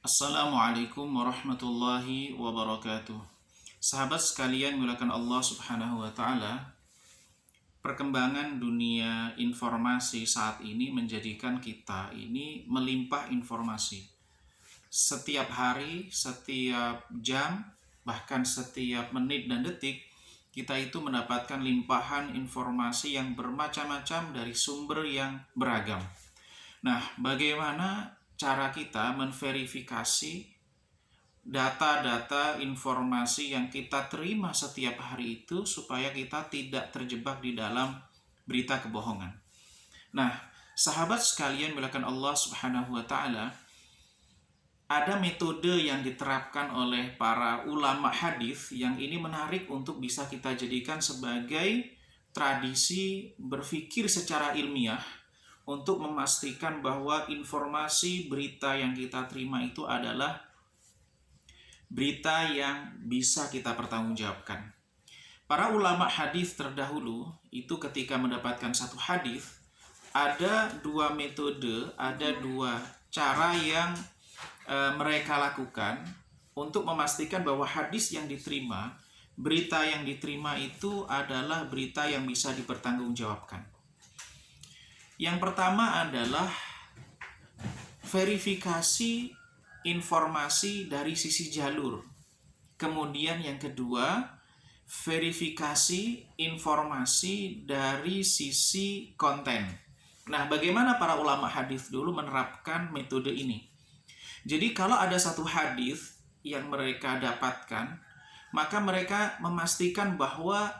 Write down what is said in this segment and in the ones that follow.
Assalamualaikum warahmatullahi wabarakatuh. Sahabat sekalian, mulakan Allah Subhanahu wa taala, perkembangan dunia informasi saat ini menjadikan kita ini melimpah informasi. Setiap hari, setiap jam, bahkan setiap menit dan detik, kita itu mendapatkan limpahan informasi yang bermacam-macam dari sumber yang beragam. Nah, bagaimana cara kita menverifikasi data-data informasi yang kita terima setiap hari itu supaya kita tidak terjebak di dalam berita kebohongan? Nah, sahabat sekalian mulakan Allah Subhanahu wa taala, ada metode yang diterapkan oleh para ulama hadis yang ini menarik untuk bisa kita jadikan sebagai tradisi berpikir secara ilmiah untuk memastikan bahwa informasi berita yang kita terima itu adalah berita yang bisa kita pertanggungjawabkan. Para ulama hadis terdahulu itu ketika mendapatkan satu hadis, ada dua metode, ada dua cara yang mereka lakukan untuk memastikan bahwa hadis yang diterima, berita yang diterima itu adalah berita yang bisa dipertanggungjawabkan. Yang pertama adalah verifikasi informasi dari sisi jalur. Kemudian yang kedua, verifikasi informasi dari sisi konten. Nah, bagaimana para ulama hadis dulu menerapkan metode ini? Jadi kalau ada satu hadis yang mereka dapatkan, maka mereka memastikan bahwa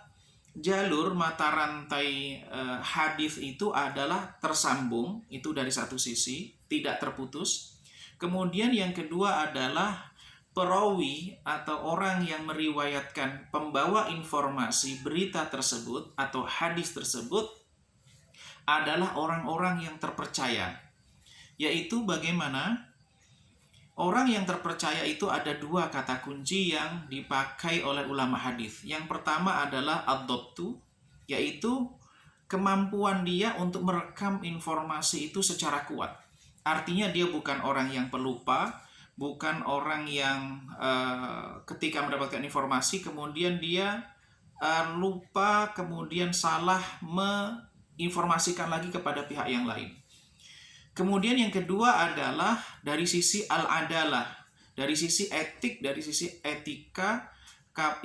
jalur mata rantai hadis itu adalah tersambung, itu dari satu sisi, tidak terputus. Kemudian yang kedua adalah perawi atau orang yang meriwayatkan pembawa informasi berita tersebut atau hadis tersebut adalah orang-orang yang terpercaya. Yaitu bagaimana? Orang yang terpercaya itu ada dua kata kunci yang dipakai oleh ulama hadis. Yang pertama adalah ad-dhabtu, yaitu kemampuan dia untuk merekam informasi itu secara kuat. Artinya dia bukan orang yang pelupa, bukan orang yang ketika mendapatkan informasi kemudian dia lupa, kemudian salah menginformasikan lagi kepada pihak yang lain. Kemudian yang kedua adalah dari sisi al-adalah, dari sisi etik, dari sisi etika,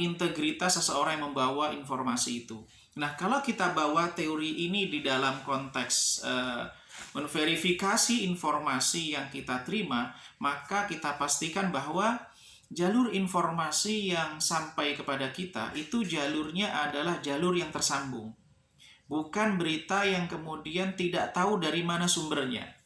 integritas seseorang yang membawa informasi itu. Nah, kalau kita bawa teori ini di dalam konteks menverifikasi informasi yang kita terima, maka kita pastikan bahwa jalur informasi yang sampai kepada kita itu jalurnya adalah jalur yang tersambung. Bukan berita yang kemudian tidak tahu dari mana sumbernya.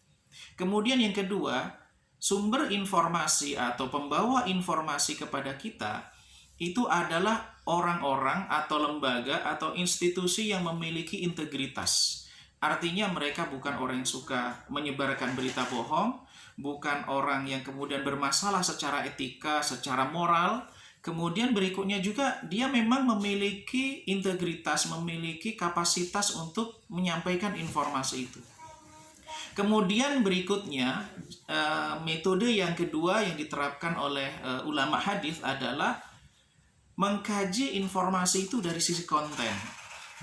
Kemudian yang kedua, sumber informasi atau pembawa informasi kepada kita itu adalah orang-orang atau lembaga atau institusi yang memiliki integritas. Artinya mereka bukan orang yang suka menyebarkan berita bohong, bukan orang yang kemudian bermasalah secara etika, secara moral. Kemudian berikutnya juga dia memang memiliki integritas, memiliki kapasitas untuk menyampaikan informasi itu. Kemudian berikutnya, metode yang kedua yang diterapkan oleh ulama hadis adalah mengkaji informasi itu dari sisi konten.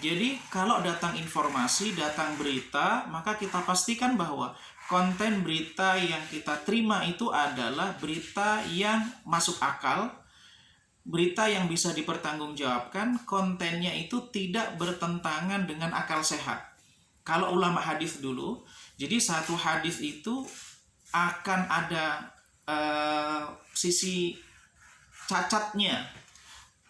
Jadi kalau datang informasi, datang berita, maka kita pastikan bahwa konten berita yang kita terima itu adalah berita yang masuk akal, berita yang bisa dipertanggungjawabkan, kontennya itu tidak bertentangan dengan akal sehat. Kalau ulama hadis dulu, jadi satu hadis itu akan ada sisi cacatnya.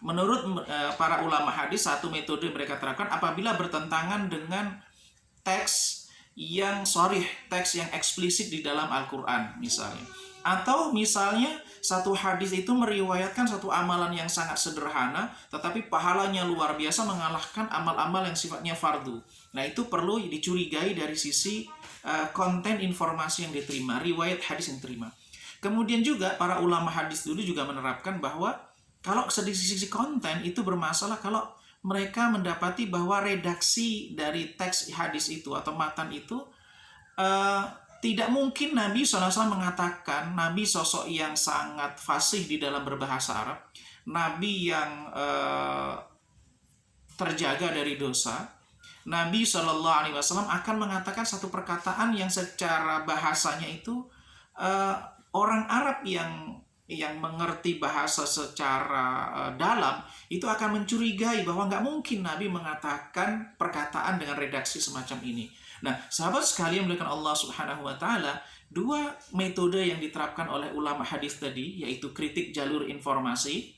Menurut para ulama hadis, satu metode mereka terapkan apabila bertentangan dengan teks yang sharih, teks yang eksplisit di dalam Al-Quran misalnya. Atau misalnya satu hadis itu meriwayatkan satu amalan yang sangat sederhana tetapi pahalanya luar biasa mengalahkan amal-amal yang sifatnya fardu. Nah, itu perlu dicurigai dari sisi konten informasi yang diterima, riwayat hadis yang diterima. Kemudian juga para ulama hadis dulu juga menerapkan bahwa kalau dari sisi konten itu bermasalah kalau mereka mendapati bahwa redaksi dari teks hadis itu atau matan itu Tidak mungkin Nabi SAW mengatakan, Nabi sosok yang sangat fasih di dalam berbahasa Arab, Nabi yang terjaga dari dosa, Nabi SAW akan mengatakan satu perkataan yang secara bahasanya itu orang Arab yang mengerti bahasa secara dalam itu akan mencurigai bahwa nggak mungkin Nabi mengatakan perkataan dengan redaksi semacam ini. Nah, sahabat sekalian melihat Allah Subhanahu wa taala, dua metode yang diterapkan oleh ulama hadis tadi, yaitu kritik jalur informasi,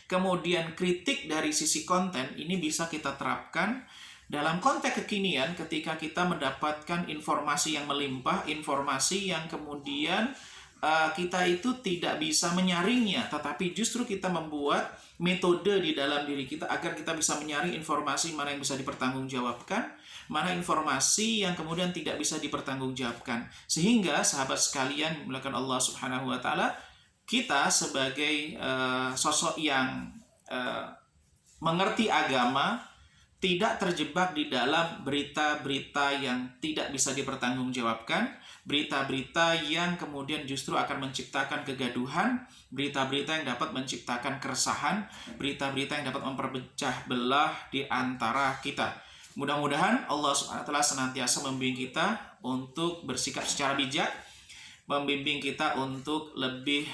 kemudian kritik dari sisi konten, ini bisa kita terapkan dalam konteks kekinian ketika kita mendapatkan informasi yang melimpah, informasi yang kemudian kita itu tidak bisa menyaringnya, tetapi justru kita membuat metode di dalam diri kita agar kita bisa menyaring informasi mana yang bisa dipertanggungjawabkan, mana informasi yang kemudian tidak bisa dipertanggungjawabkan. Sehingga sahabat sekalian melakukan Allah Subhanahu wa taala, kita sebagai sosok yang mengerti agama, tidak terjebak di dalam berita-berita yang tidak bisa dipertanggungjawabkan, berita-berita yang kemudian justru akan menciptakan kegaduhan, berita-berita yang dapat menciptakan keresahan, berita-berita yang dapat memperpecah belah di antara kita. Mudah-mudahan Allah SWT senantiasa membimbing kita untuk bersikap secara bijak, membimbing kita untuk lebih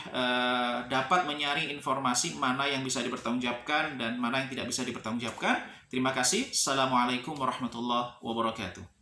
dapat menyaring informasi mana yang bisa dipertanggungjawabkan dan mana yang tidak bisa dipertanggungjawabkan. Terima kasih. Assalamualaikum warahmatullahi wabarakatuh.